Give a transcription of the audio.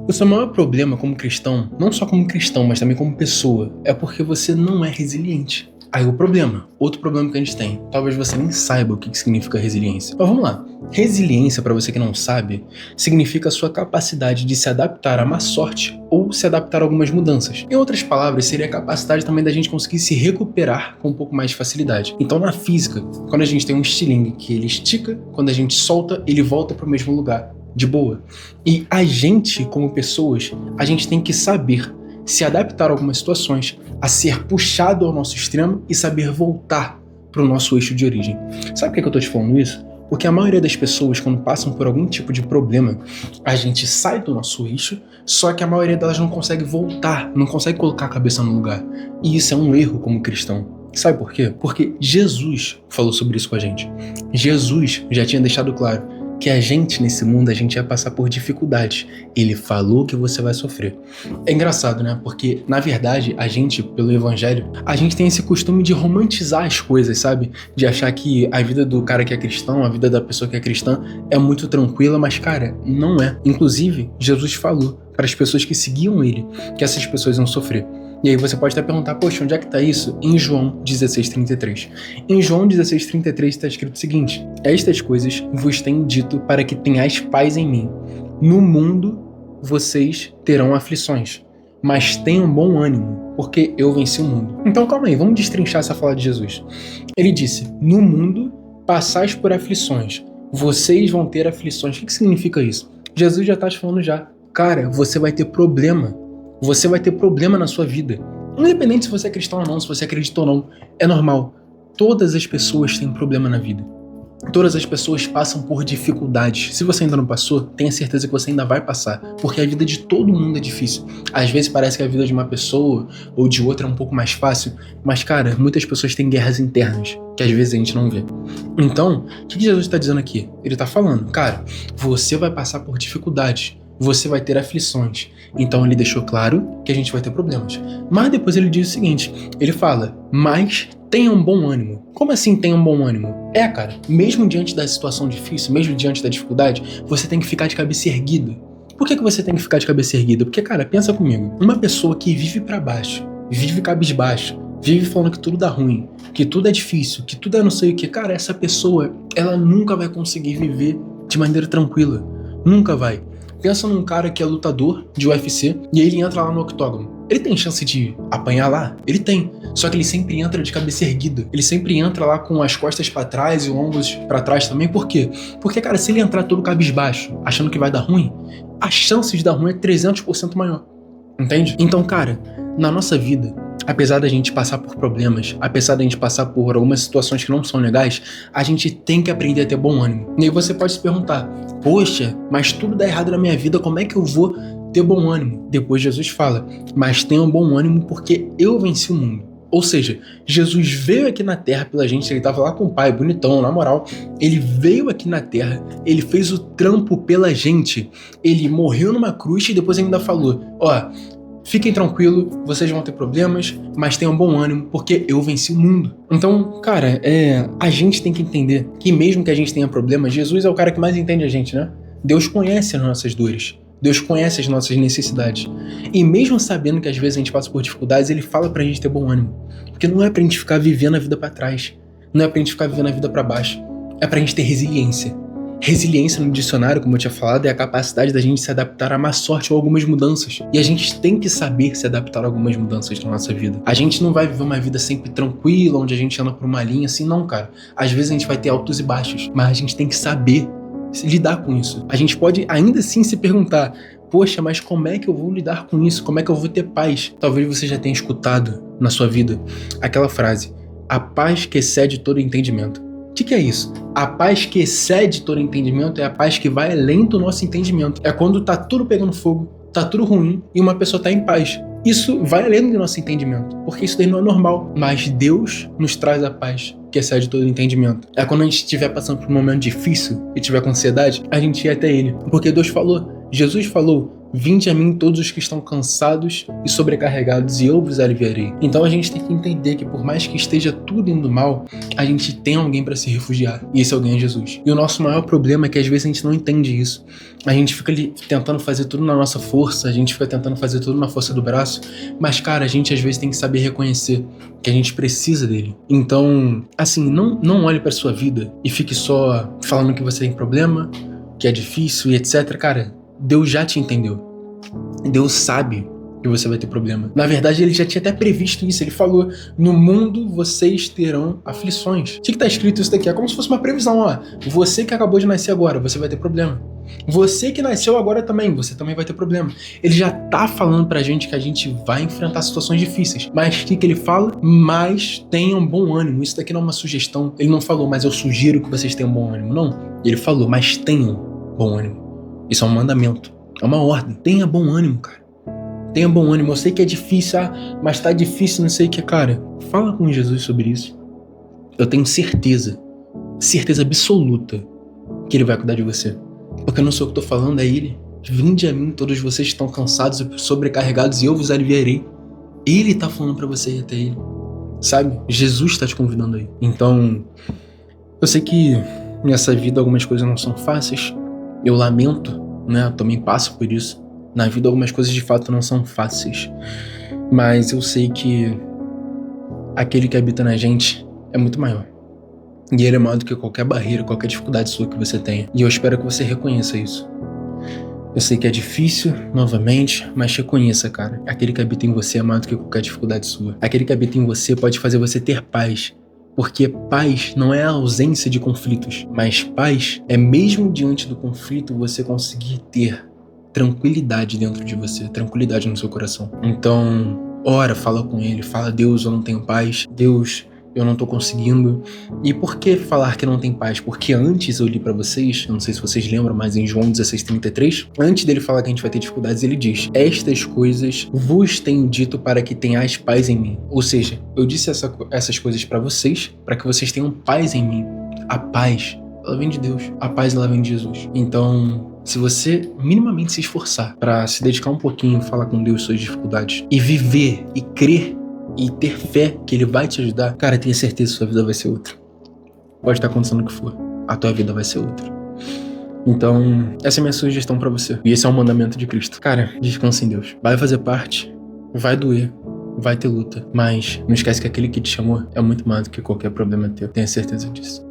O seu maior problema como cristão, não só como cristão, mas também como pessoa, é porque você não é resiliente. Aí outro problema que a gente tem, talvez você nem saiba o que significa resiliência. Mas vamos lá. Resiliência, para você que não sabe, significa a sua capacidade de se adaptar a má sorte ou se adaptar a algumas mudanças. Em outras palavras, seria a capacidade também da gente conseguir se recuperar com um pouco mais de facilidade. Então, na física, quando a gente tem um estilingue que ele estica, quando a gente solta, ele volta para o mesmo lugar, de boa. E a gente, como pessoas, a gente tem que saber se adaptar a algumas situações, a ser puxado ao nosso extremo e saber voltar para o nosso eixo de origem. Sabe por que eu tô te falando isso? Porque a maioria das pessoas, quando passam por algum tipo de problema, a gente sai do nosso eixo, só que a maioria delas não consegue voltar, não consegue colocar a cabeça no lugar. E isso é um erro como cristão. Sabe por quê? Porque Jesus falou sobre isso com a gente. Jesus já tinha deixado claro que a gente, nesse mundo, a gente ia passar por dificuldades. Ele falou que você vai sofrer. É engraçado, né? Porque, na verdade, a gente, pelo evangelho, a gente tem esse costume de romantizar as coisas, sabe? De achar que a vida do cara que é cristão, a vida da pessoa que é cristã é muito tranquila, mas, cara, não é. Inclusive, Jesus falou para as pessoas que seguiam ele que essas pessoas iam sofrer. E aí você pode até perguntar, poxa, onde é que tá isso? Em João 16,33. Em João 16,33 está escrito o seguinte: estas coisas vos tenho dito para que tenhais paz em mim. No mundo vocês terão aflições, mas tenham bom ânimo, porque eu venci o mundo. Então calma aí, vamos destrinchar essa fala de Jesus. Ele disse, no mundo passais por aflições, vocês vão ter aflições. O que significa isso? Jesus já está te falando já, cara, você vai ter problema. Você vai ter problema na sua vida. Independente se você é cristão ou não, se você acredita ou não, é normal. Todas as pessoas têm problema na vida. Todas as pessoas passam por dificuldades. Se você ainda não passou, tenha certeza que você ainda vai passar, porque a vida de todo mundo é difícil. Às vezes parece que a vida de uma pessoa ou de outra é um pouco mais fácil, mas, cara, muitas pessoas têm guerras internas, que às vezes a gente não vê. Então, o que Jesus está dizendo aqui? Ele está falando, cara, você vai passar por dificuldades. Você vai ter aflições. Então ele deixou claro que a gente vai ter problemas. Mas depois ele diz o seguinte, ele fala, mas tenham bom ânimo. Como assim tenham bom ânimo? Cara, mesmo diante da situação difícil, mesmo diante da dificuldade, você tem que ficar de cabeça erguida. Por que você tem que ficar de cabeça erguida? Porque, cara, pensa comigo, uma pessoa que vive pra baixo, vive cabisbaixo, vive falando que tudo dá ruim, que tudo é difícil, que tudo é não sei o que, cara, essa pessoa, ela nunca vai conseguir viver de maneira tranquila. Nunca vai. Pensa num cara que é lutador de UFC e aí ele entra lá no octógono. Ele tem chance de apanhar lá? Ele tem. Só que ele sempre entra de cabeça erguida. Ele sempre entra lá com as costas pra trás e os ombros pra trás também. Por quê? Porque, cara, se ele entrar todo cabisbaixo, achando que vai dar ruim, a chance de dar ruim é 300% maior. Entende? Então, cara, na nossa vida, apesar da gente passar por problemas, apesar da gente passar por algumas situações que não são legais, a gente tem que aprender a ter bom ânimo. E aí você pode se perguntar, poxa, mas tudo dá errado na minha vida, como é que eu vou ter bom ânimo? Depois Jesus fala, mas tenham bom ânimo porque eu venci o mundo. Ou seja, Jesus veio aqui na Terra pela gente, ele estava lá com o Pai, bonitão, na moral. Ele veio aqui na Terra, ele fez o trampo pela gente, ele morreu numa cruz e depois ainda falou, ó, fiquem tranquilos, vocês vão ter problemas, mas tenham bom ânimo, porque eu venci o mundo. Então, cara, a gente tem que entender que mesmo que a gente tenha problemas, Jesus é o cara que mais entende a gente, né? Deus conhece as nossas dores. Deus conhece as nossas necessidades. E mesmo sabendo que às vezes a gente passa por dificuldades, ele fala pra gente ter bom ânimo. Porque não é pra gente ficar vivendo a vida pra trás. Não é pra gente ficar vivendo a vida pra baixo. É pra gente ter resiliência. Resiliência no dicionário, como eu tinha falado, é a capacidade da gente se adaptar a má sorte ou algumas mudanças. E a gente tem que saber se adaptar a algumas mudanças na nossa vida. A gente não vai viver uma vida sempre tranquila, onde a gente anda por uma linha assim, não, cara. Às vezes a gente vai ter altos e baixos, mas a gente tem que saber lidar com isso. A gente pode ainda assim se perguntar, poxa, mas como é que eu vou lidar com isso? Como é que eu vou ter paz? Talvez você já tenha escutado na sua vida aquela frase, a paz que excede todo entendimento. O que é isso? A paz que excede todo entendimento é a paz que vai além do nosso entendimento. É quando tá tudo pegando fogo, tá tudo ruim e uma pessoa tá em paz. Isso vai além do nosso entendimento, porque isso daí não é normal. Mas Deus nos traz a paz que excede todo entendimento. É quando a gente estiver passando por um momento difícil e tiver com ansiedade, a gente ir até Ele. Porque Deus falou, Jesus falou, Vinde a mim todos os que estão cansados e sobrecarregados e eu vos aliviarei. Então a gente tem que entender que por mais que esteja tudo indo mal, a gente tem alguém para se refugiar. E esse alguém é Jesus. E o nosso maior problema é que às vezes a gente não entende isso. A gente fica ali tentando fazer tudo na nossa força, a gente fica tentando fazer tudo na força do braço, mas cara, a gente às vezes tem que saber reconhecer que a gente precisa dele. Então, assim, não olhe pra sua vida e fique só falando que você tem problema, que é difícil e etc. Cara, Deus já te entendeu. Deus sabe que você vai ter problema. Na verdade, ele já tinha até previsto isso. Ele falou, no mundo vocês terão aflições. O que tá escrito isso daqui? É como se fosse uma previsão, ó. Você que acabou de nascer agora, você vai ter problema. Você que nasceu agora também, você também vai ter problema. Ele já tá falando pra gente que a gente vai enfrentar situações difíceis. Mas o que ele fala? Mas tenham bom ânimo. Isso daqui não é uma sugestão. Ele não falou, mas eu sugiro que vocês tenham bom ânimo. Não. Ele falou, mas tenham bom ânimo. Isso é um mandamento. É uma ordem. Tenha bom ânimo, cara. Tenha bom ânimo. Eu sei que é difícil, mas tá difícil, não sei o que. Cara, fala com Jesus sobre isso. Eu tenho certeza absoluta que ele vai cuidar de você. Porque eu não sou o que tô falando, é ele. Vinde a mim todos vocês que estão cansados e sobrecarregados e eu vos aliviarei. Ele tá falando pra você ir até ele. Sabe? Jesus tá te convidando aí. Então, eu sei que nessa vida algumas coisas não são fáceis. Eu lamento, né? Eu também passo por isso. Na vida algumas coisas de fato não são fáceis. Mas eu sei que aquele que habita na gente é muito maior. E ele é maior do que qualquer barreira, qualquer dificuldade sua que você tenha. E eu espero que você reconheça isso. Eu sei que é difícil, novamente, mas reconheça, cara. Aquele que habita em você é maior do que qualquer dificuldade sua. Aquele que habita em você pode fazer você ter paz. Porque paz não é a ausência de conflitos, mas paz é mesmo diante do conflito você conseguir ter tranquilidade dentro de você, tranquilidade no seu coração. Então, ora, fala com ele, fala, Deus, eu não tenho paz, Deus, eu não tô conseguindo. E por que falar que não tem paz? Porque antes eu li pra vocês, eu não sei se vocês lembram, mas em João 16:33, antes dele falar que a gente vai ter dificuldades, ele diz, estas coisas vos tenho dito para que tenhais paz em mim. Ou seja, eu disse essas coisas pra vocês, para que vocês tenham paz em mim. A paz, ela vem de Deus. A paz, ela vem de Jesus. Então, se você minimamente se esforçar pra se dedicar um pouquinho, falar com Deus suas dificuldades e viver e crer e ter fé que ele vai te ajudar, cara, tenha certeza que sua vida vai ser outra. Pode estar acontecendo o que for, a tua vida vai ser outra. Então, essa é a minha sugestão pra você. E esse é o mandamento de Cristo. Cara, descansa em Deus. Vai fazer parte, vai doer, vai ter luta, mas não esquece que aquele que te chamou é muito mais do que qualquer problema teu. Tenha certeza disso.